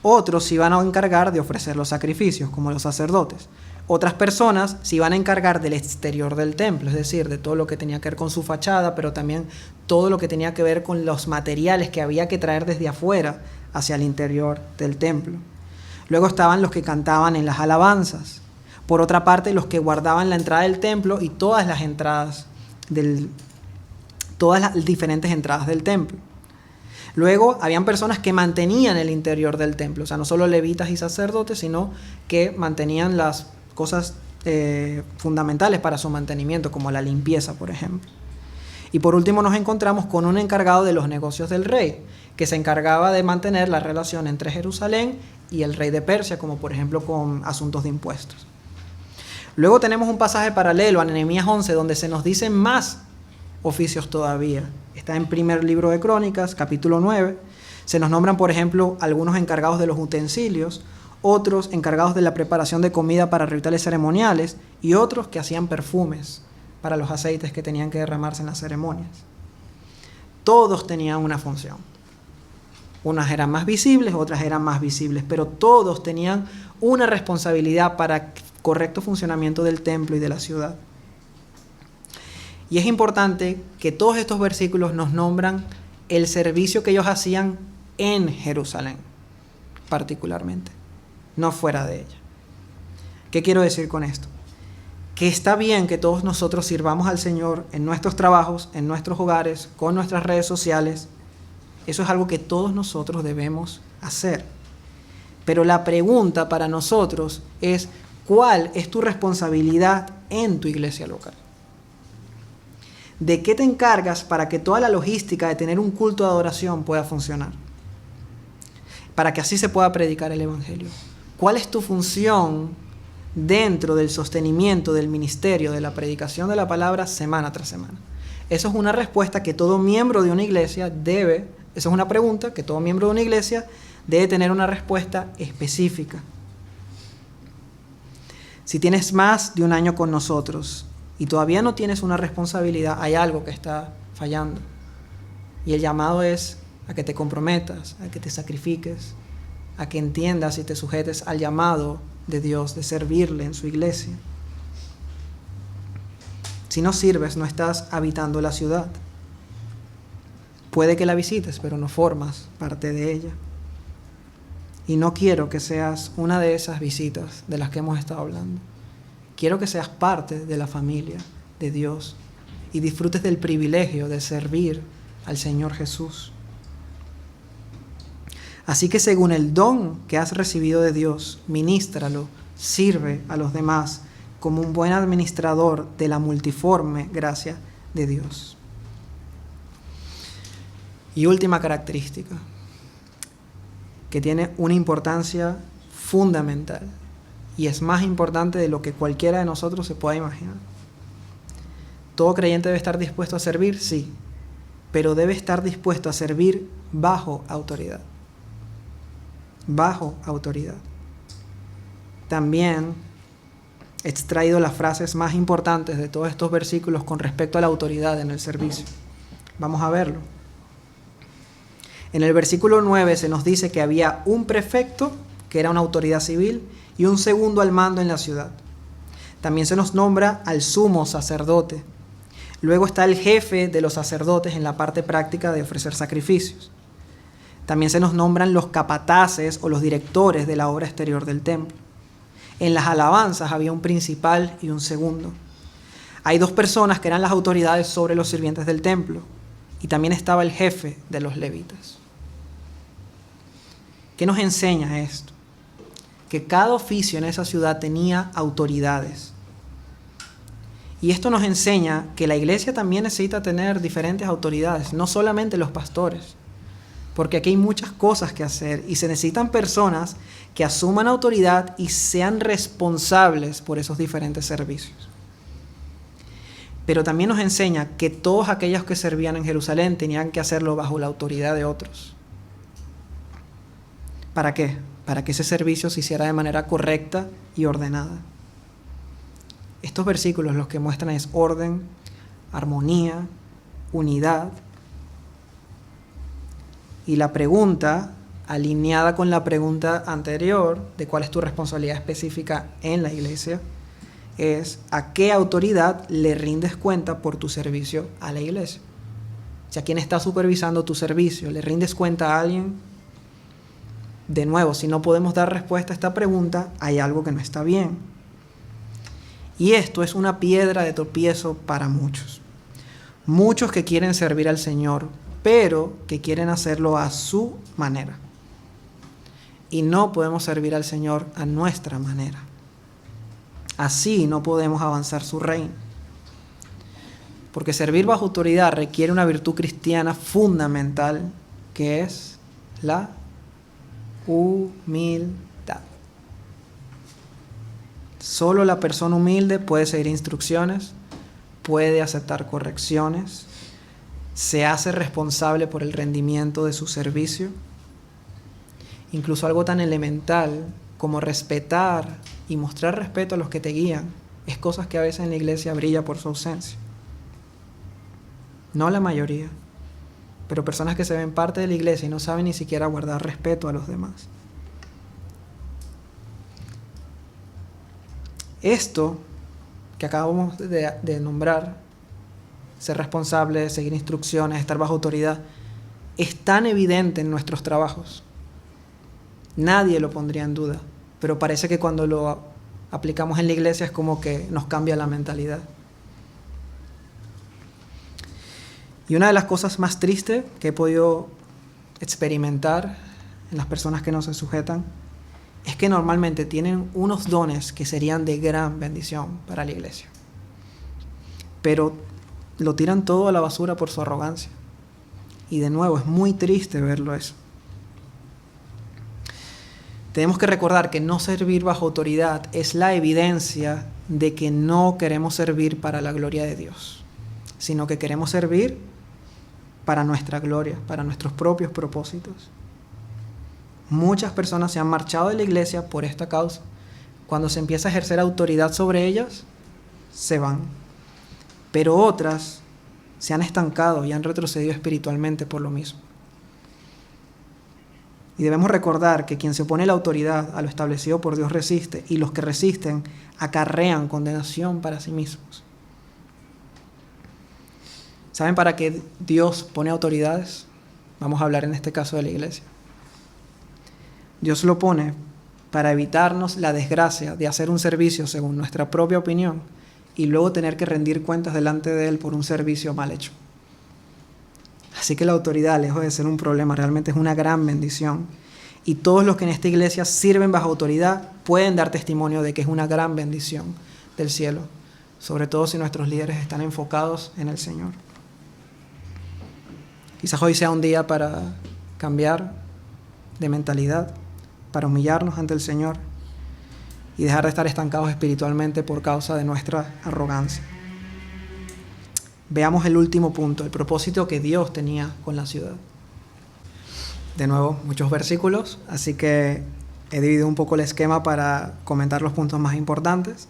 Otros se iban a encargar de ofrecer los sacrificios, como los sacerdotes. Otras personas se iban a encargar del exterior del templo, es decir, de todo lo que tenía que ver con su fachada, pero también todo lo que tenía que ver con los materiales que había que traer desde afuera hacia el interior del templo. Luego estaban los que cantaban en las alabanzas. Por otra parte, los que guardaban la entrada del templo y todas las diferentes entradas del templo. Luego, habían personas que mantenían el interior del templo, o sea, no solo levitas y sacerdotes, sino que mantenían las cosas fundamentales para su mantenimiento, como la limpieza, por ejemplo. Y por último nos encontramos con un encargado de los negocios del rey, que se encargaba de mantener la relación entre Jerusalén y el rey de Persia, como por ejemplo con asuntos de impuestos. Luego tenemos un pasaje paralelo a Nehemías 11, donde se nos dicen más oficios todavía. Está en primer libro de Crónicas, capítulo 9. Se nos nombran, por ejemplo, algunos encargados de los utensilios, otros encargados de la preparación de comida para rituales ceremoniales y otros que hacían perfumes para los aceites que tenían que derramarse en las ceremonias. Todos tenían una función. Unas eran más visibles, otras eran más visibles, pero todos tenían una responsabilidad para el correcto funcionamiento del templo y de la ciudad. Y es importante que todos estos versículos nos nombran el servicio que ellos hacían en Jerusalén, particularmente, no fuera de ella. ¿Qué quiero decir con esto? Que está bien que todos nosotros sirvamos al Señor en nuestros trabajos, en nuestros hogares, con nuestras redes sociales. Eso es algo que todos nosotros debemos hacer. Pero la pregunta para nosotros es, ¿cuál es tu responsabilidad en tu iglesia local? ¿De qué te encargas para que toda la logística de tener un culto de adoración pueda funcionar? Para que así se pueda predicar el Evangelio. ¿Cuál es tu función dentro del sostenimiento del ministerio, de la predicación de la palabra semana tras semana? Eso es una respuesta que todo miembro de una iglesia debe, esa es una pregunta que todo miembro de una iglesia debe tener una respuesta específica. Si tienes más de un año con nosotros y todavía no tienes una responsabilidad, hay algo que está fallando. Y el llamado es a que te comprometas, a que te sacrifiques, a que entiendas y te sujetes al llamado de Dios de servirle en su iglesia. Si no sirves, no estás habitando la ciudad. Puede que la visites, pero no formas parte de ella. Y no quiero que seas una de esas visitas de las que hemos estado hablando. Quiero que seas parte de la familia de Dios y disfrutes del privilegio de servir al Señor Jesús. Así que según el don que has recibido de Dios, ministralo, sirve a los demás como un buen administrador de la multiforme gracia de Dios. Y última característica, que tiene una importancia fundamental, y es más importante de lo que cualquiera de nosotros se pueda imaginar. ¿Todo creyente debe estar dispuesto a servir? Sí, pero debe estar dispuesto a servir bajo autoridad. Bajo autoridad. También he extraído las frases más importantes de todos estos versículos con respecto a la autoridad en el servicio. Vamos a verlo. En el versículo 9 se nos dice que había un prefecto, que era una autoridad civil, y un segundo al mando en la ciudad. También se nos nombra al sumo sacerdote. Luego está el jefe de los sacerdotes en la parte práctica de ofrecer sacrificios. También se nos nombran los capataces o los directores de la obra exterior del templo. En las alabanzas había un principal y un segundo. Hay dos personas que eran las autoridades sobre los sirvientes del templo, y también estaba el jefe de los levitas. ¿Qué nos enseña esto? Que cada oficio en esa ciudad tenía autoridades. Y esto nos enseña que la iglesia también necesita tener diferentes autoridades, no solamente los pastores, porque aquí hay muchas cosas que hacer y se necesitan personas que asuman autoridad y sean responsables por esos diferentes servicios. Pero también nos enseña que todos aquellos que servían en Jerusalén tenían que hacerlo bajo la autoridad de otros. ¿Para qué? Para que ese servicio se hiciera de manera correcta y ordenada. Estos versículos lo que muestran es orden, armonía, unidad. Y la pregunta, alineada con la pregunta anterior de cuál es tu responsabilidad específica en la iglesia, es ¿a qué autoridad le rindes cuenta por tu servicio a la iglesia? O sea, ¿quién está supervisando tu servicio? ¿Le rindes cuenta a alguien? De nuevo, si no podemos dar respuesta a esta pregunta, hay algo que no está bien. Y esto es una piedra de tropiezo para muchos. Muchos que quieren servir al Señor, pero que quieren hacerlo a su manera. Y no podemos servir al Señor a nuestra manera. Así no podemos avanzar su reino. Porque servir bajo autoridad requiere una virtud cristiana fundamental, que es la humildad. Solo la persona humilde puede seguir instrucciones, puede aceptar correcciones, se hace responsable por el rendimiento de su servicio. Incluso algo tan elemental como respetar y mostrar respeto a los que te guían es cosas que a veces en la iglesia brilla por su ausencia. No la mayoría, pero personas que se ven parte de la iglesia y no saben ni siquiera guardar respeto a los demás. Esto que acabamos de nombrar, ser responsable, seguir instrucciones, estar bajo autoridad, es tan evidente en nuestros trabajos. Nadie lo pondría en duda, pero parece que cuando lo aplicamos en la iglesia es como que nos cambia la mentalidad. Y una de las cosas más tristes que he podido experimentar en las personas que no se sujetan es que normalmente tienen unos dones que serían de gran bendición para la iglesia, pero lo tiran todo a la basura por su arrogancia. Y de nuevo, es muy triste verlo eso. Tenemos que recordar que no servir bajo autoridad es la evidencia de que no queremos servir para la gloria de Dios, sino que queremos servir para nuestra gloria, para nuestros propios propósitos. Muchas personas se han marchado de la iglesia por esta causa. Cuando se empieza a ejercer autoridad sobre ellas, se van. Pero otras se han estancado y han retrocedido espiritualmente por lo mismo. Y debemos recordar que quien se opone a la autoridad, a lo establecido por Dios, resiste, y los que resisten acarrean condenación para sí mismos. ¿Saben para qué Dios pone autoridades? Vamos a hablar en este caso de la iglesia. Dios lo pone para evitarnos la desgracia de hacer un servicio según nuestra propia opinión y luego tener que rendir cuentas delante de Él por un servicio mal hecho. Así que la autoridad, lejos de ser un problema, realmente es una gran bendición. Y todos los que en esta iglesia sirven bajo autoridad pueden dar testimonio de que es una gran bendición del cielo, sobre todo si nuestros líderes están enfocados en el Señor. Quizás hoy sea un día para cambiar de mentalidad, para humillarnos ante el Señor y dejar de estar estancados espiritualmente por causa de nuestra arrogancia. Veamos el último punto, el propósito que Dios tenía con la ciudad. De nuevo, muchos versículos, así que he dividido un poco el esquema para comentar los puntos más importantes.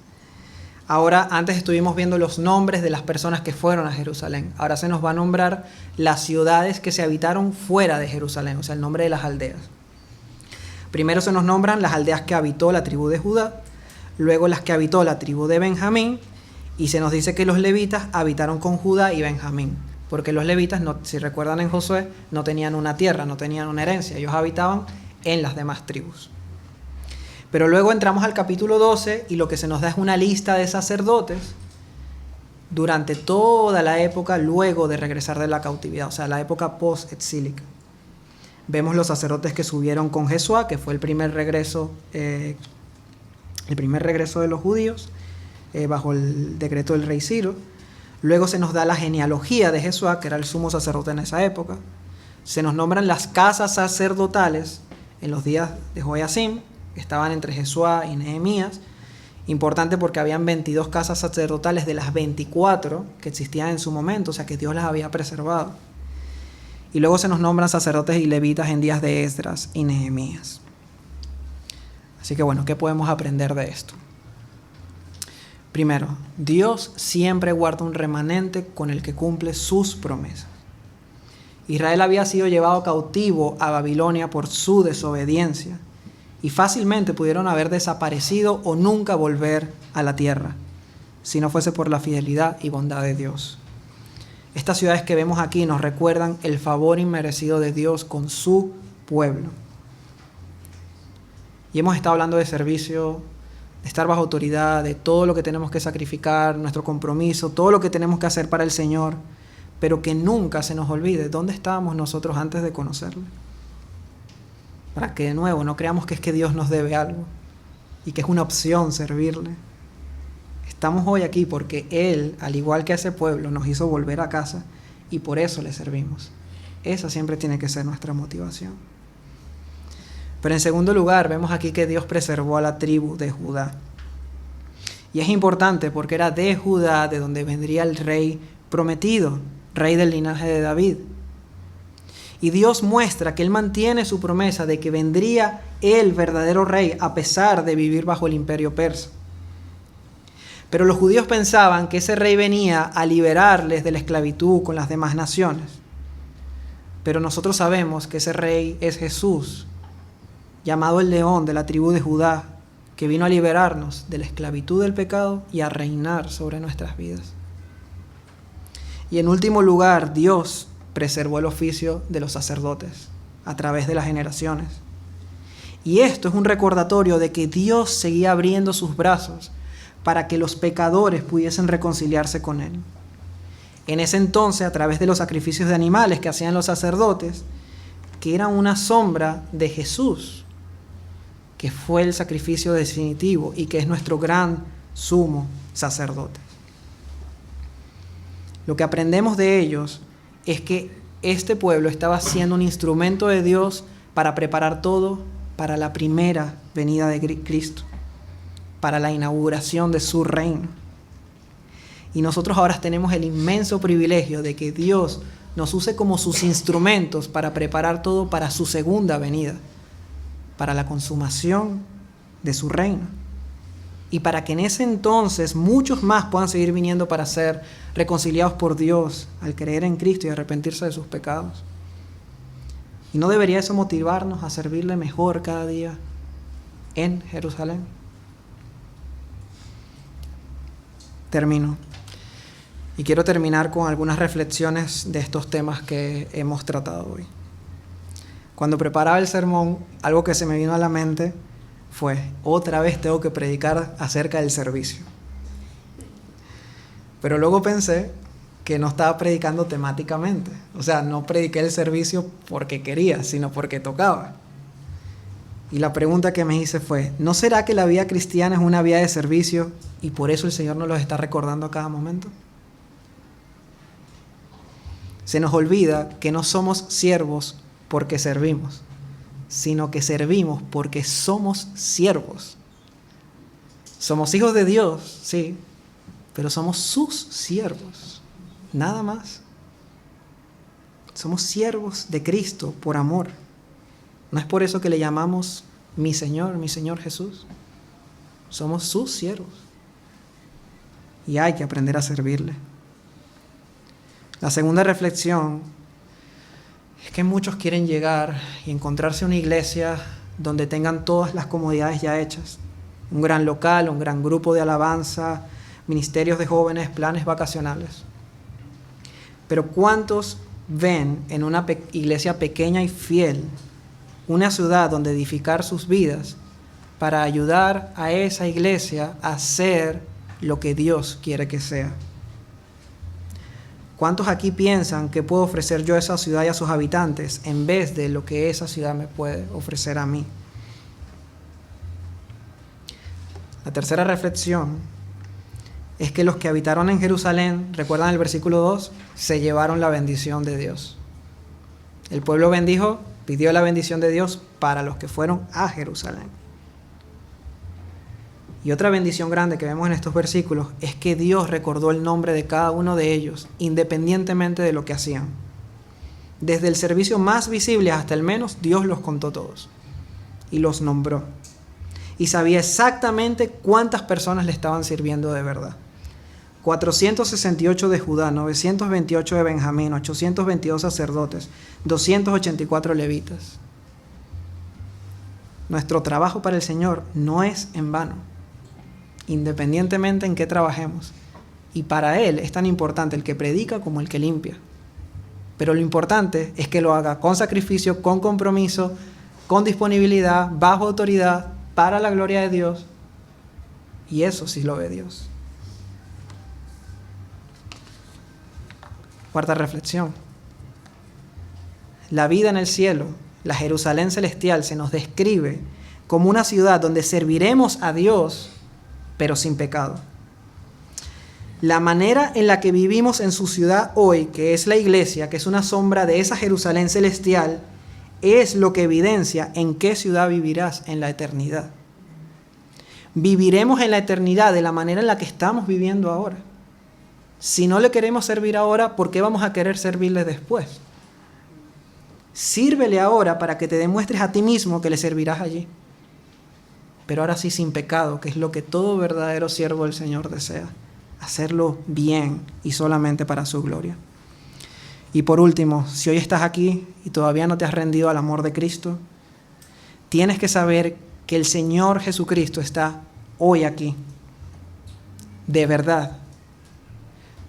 Ahora, antes estuvimos viendo los nombres de las personas que fueron a Jerusalén. Ahora se nos va a nombrar las ciudades que se habitaron fuera de Jerusalén, o sea, el nombre de las aldeas. Primero se nos nombran las aldeas que habitó la tribu de Judá, luego las que habitó la tribu de Benjamín, y se nos dice que los levitas habitaron con Judá y Benjamín, porque los levitas, si recuerdan en Josué, no tenían una tierra, no tenían una herencia, ellos habitaban en las demás tribus. Pero luego entramos al capítulo 12 y lo que se nos da es una lista de sacerdotes durante toda la época luego de regresar de la cautividad, o sea, la época post-exílica. Vemos los sacerdotes que subieron con Jesuá, que fue el primer regreso de los judíos bajo el decreto del rey Ciro. Luego se nos da la genealogía de Jesuá, que era el sumo sacerdote en esa época. Se nos nombran las casas sacerdotales en los días de Joiacim, que estaban entre Jesuá y Nehemías. Importante porque habían 22 casas sacerdotales de las 24 que existían en su momento, o sea que Dios las había preservado. Y luego se nos nombran sacerdotes y levitas en días de Esdras y Nehemías. Así que bueno, ¿qué podemos aprender de esto? Primero, Dios siempre guarda un remanente con el que cumple sus promesas. Israel había sido llevado cautivo a Babilonia por su desobediencia y fácilmente pudieron haber desaparecido o nunca volver a la tierra, si no fuese por la fidelidad y bondad de Dios. Estas ciudades que vemos aquí nos recuerdan el favor inmerecido de Dios con su pueblo. Y hemos estado hablando de servicio, de estar bajo autoridad, de todo lo que tenemos que sacrificar, nuestro compromiso, todo lo que tenemos que hacer para el Señor, pero que nunca se nos olvide dónde estábamos nosotros antes de conocerle. Para que de nuevo no creamos que es que Dios nos debe algo y que es una opción servirle. Estamos hoy aquí porque Él, al igual que a ese pueblo, nos hizo volver a casa y por eso le servimos. Esa siempre tiene que ser nuestra motivación. Pero en segundo lugar, vemos aquí que Dios preservó a la tribu de Judá. Y es importante porque era de Judá de donde vendría el rey prometido, rey del linaje de David. Y Dios muestra que Él mantiene su promesa de que vendría el verdadero rey a pesar de vivir bajo el imperio persa. Pero los judíos pensaban que ese rey venía a liberarles de la esclavitud con las demás naciones. Pero nosotros sabemos que ese rey es Jesús, llamado el León de la tribu de Judá, que vino a liberarnos de la esclavitud del pecado y a reinar sobre nuestras vidas. Y en último lugar, Dios preservó el oficio de los sacerdotes a través de las generaciones. Y esto es un recordatorio de que Dios seguía abriendo sus brazos para que los pecadores pudiesen reconciliarse con Él. En ese entonces, a través de los sacrificios de animales que hacían los sacerdotes, que eran una sombra de Jesús, que fue el sacrificio definitivo y que es nuestro gran sumo sacerdote. Lo que aprendemos de ellos es que este pueblo estaba siendo un instrumento de Dios para preparar todo para la primera venida de Cristo, para la inauguración de su reino. Y nosotros ahora tenemos el inmenso privilegio de que Dios nos use como sus instrumentos para preparar todo para su segunda venida, para la consumación de su reino. Y para que en ese entonces muchos más puedan seguir viniendo para ser reconciliados por Dios al creer en Cristo y arrepentirse de sus pecados. ¿Y no debería eso motivarnos a servirle mejor cada día en Jerusalén? Termino. Y quiero terminar con algunas reflexiones de estos temas que hemos tratado hoy. Cuando preparaba el sermón, algo que se me vino a la mente fue, otra vez tengo que predicar acerca del servicio. Pero luego pensé que no estaba predicando temáticamente. O sea, no prediqué el servicio porque quería, sino porque tocaba. Y la pregunta que me hice fue, ¿no será que la vida cristiana es una vida de servicio y por eso el Señor nos lo está recordando a cada momento? Se nos olvida que no somos siervos porque servimos, sino que servimos porque somos siervos. Somos hijos de Dios, sí, pero somos sus siervos, nada más. Somos siervos de Cristo por amor. ¿No es por eso que le llamamos mi Señor Jesús? Somos sus siervos. Y hay que aprender a servirle. La segunda reflexión es que muchos quieren llegar y encontrarse una iglesia donde tengan todas las comodidades ya hechas. Un gran local, un gran grupo de alabanza, ministerios de jóvenes, planes vacacionales. Pero ¿cuántos ven en una iglesia pequeña y fiel una ciudad donde edificar sus vidas para ayudar a esa iglesia a ser lo que Dios quiere que sea? ¿Cuántos aquí piensan que puedo ofrecer yo a esa ciudad y a sus habitantes en vez de lo que esa ciudad me puede ofrecer a mí? La tercera reflexión es que los que habitaron en Jerusalén, recuerdan el versículo 2, se llevaron la bendición de Dios. El pueblo bendijo, pidió la bendición de Dios para los que fueron a Jerusalén. Y otra bendición grande que vemos en estos versículos es que Dios recordó el nombre de cada uno de ellos, independientemente de lo que hacían. Desde el servicio más visible hasta el menos, Dios los contó todos y los nombró. y sabía exactamente cuántas personas le estaban sirviendo de verdad. 468 de Judá, 928 de Benjamín, 822 sacerdotes, 284 levitas. Nuestro trabajo para el Señor no es en vano, independientemente en qué trabajemos. Y para Él es tan importante el que predica como el que limpia. Pero lo importante es que lo haga con sacrificio, con compromiso, con disponibilidad, bajo autoridad, para la gloria de Dios. Y eso sí lo ve Dios. Cuarta reflexión. La vida en el cielo, la Jerusalén celestial, se nos describe como una ciudad donde serviremos a Dios, pero sin pecado. La manera en la que vivimos en su ciudad hoy, que es la iglesia, que es una sombra de esa Jerusalén celestial, es lo que evidencia en qué ciudad vivirás en la eternidad. Viviremos en la eternidad de la manera en la que estamos viviendo ahora. Si no le queremos servir ahora, ¿por qué vamos a querer servirle después? Sírvele ahora para que te demuestres a ti mismo que le servirás allí. Pero ahora sí sin pecado, que es lo que todo verdadero siervo del Señor desea. Hacerlo bien y solamente para su gloria. Y por último, si hoy estás aquí y todavía no te has rendido al amor de Cristo, tienes que saber que el Señor Jesucristo está hoy aquí. De verdad.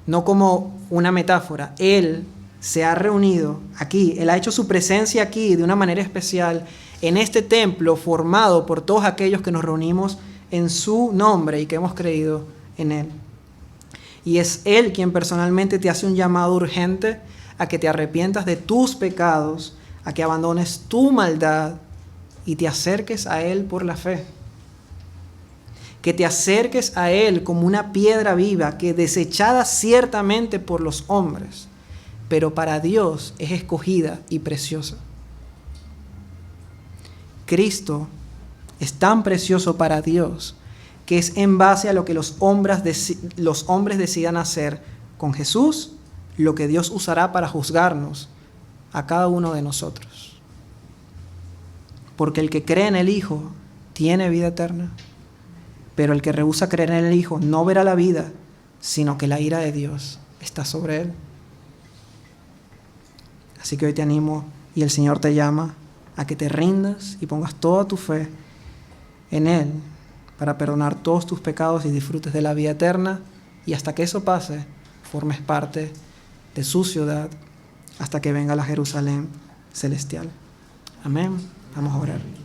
No como una metáfora. Él se ha reunido aquí. Él ha hecho su presencia aquí de una manera especial en este templo formado por todos aquellos que nos reunimos en su nombre y que hemos creído en Él. Y es Él quien personalmente te hace un llamado urgente a que te arrepientas de tus pecados, a que abandones tu maldad y te acerques a Él por la fe. Que te acerques a Él como una piedra viva que desechada ciertamente por los hombres, pero para Dios es escogida y preciosa. Cristo es tan precioso para Dios que es en base a lo que los hombres decidan hacer con Jesús, lo que Dios usará para juzgarnos a cada uno de nosotros. Porque el que cree en el Hijo tiene vida eterna, pero el que rehúsa creer en el Hijo no verá la vida, sino que la ira de Dios está sobre él. Así que hoy te animo y el Señor te llama a que te rindas y pongas toda tu fe en Él para perdonar todos tus pecados y disfrutes de la vida eterna, y hasta que eso pase, formes parte de su ciudad hasta que venga la Jerusalén celestial. Amén. Vamos a orar.